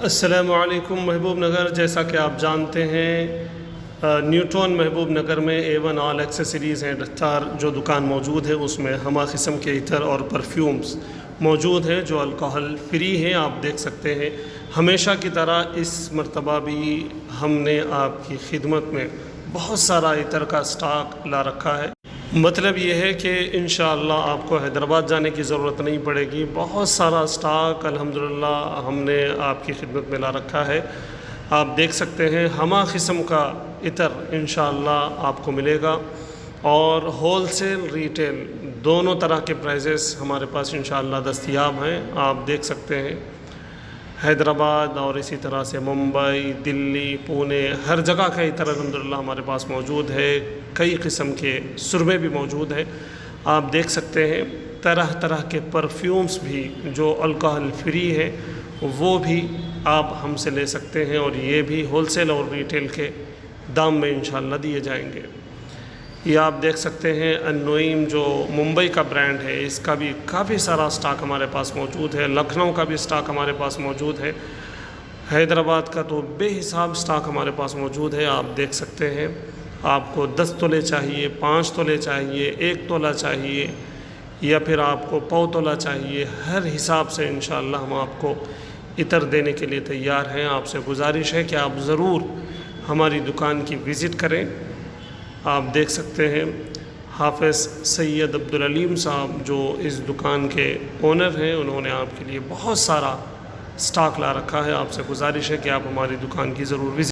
السلام علیکم محبوب نگر، جیسا کہ آپ جانتے ہیں نیوٹن محبوب نگر میں A1 all accessories and Attar جو دکان موجود ہے اس میں ہمہ قسم کے عطر اور پرفیومز موجود ہیں جو الکوہل فری ہیں۔ آپ دیکھ سکتے ہیں ہمیشہ کی طرح اس مرتبہ بھی ہم نے آپ کی خدمت میں بہت سارا عطر کا سٹاک لا رکھا ہے۔ مطلب یہ ہے کہ انشاءاللہ آپ کو حیدرآباد جانے کی ضرورت نہیں پڑے گی، بہت سارا سٹاک الحمدللہ ہم نے آپ کی خدمت میں لا رکھا ہے۔ آپ دیکھ سکتے ہیں ہمہ قسم کا عطر انشاءاللہ آپ کو ملے گا، اور ہول سیل ریٹیل دونوں طرح کے پرائزز ہمارے پاس انشاءاللہ دستیاب ہیں۔ آپ دیکھ سکتے ہیں حیدرآباد اور اسی طرح سے ممبئی، دلی، پونے، ہر جگہ کا عطر الحمدللہ ہمارے پاس موجود ہے۔ کئی قسم کے سرمے بھی موجود ہیں۔ آپ دیکھ سکتے ہیں طرح طرح کے پرفیومز بھی جو الکوہل فری ہیں وہ بھی آپ ہم سے لے سکتے ہیں، اور یہ بھی ہول سیل اور ریٹیل کے دام میں انشاءاللہ دیے جائیں گے۔ یہ آپ دیکھ سکتے ہیں النعیم جو ممبئی کا برانڈ ہے، اس کا بھی کافی سارا سٹاک ہمارے پاس موجود ہے۔ لکھنؤ کا بھی سٹاک ہمارے پاس موجود ہے۔ حیدرآباد کا تو بے حساب سٹاک ہمارے پاس موجود ہے۔ آپ دیکھ سکتے ہیں آپ کو 10 تولے چاہیے، 5 تولے چاہیے، 1 تولہ چاہیے، یا پھر آپ کو پاؤ تولہ چاہیے، ہر حساب سے انشاءاللہ ہم آپ کو عطر دینے کے لیے تیار ہیں۔ آپ سے گزارش ہے کہ آپ ضرور ہماری دکان کی وزٹ کریں۔ آپ دیکھ سکتے ہیں حافظ سید عبدالعلیم صاحب جو اس دکان کے اونر ہیں، انہوں نے آپ کے لیے بہت سارا سٹاک لا رکھا ہے۔ آپ سے گزارش ہے کہ آپ ہماری دکان کی ضرور وزٹ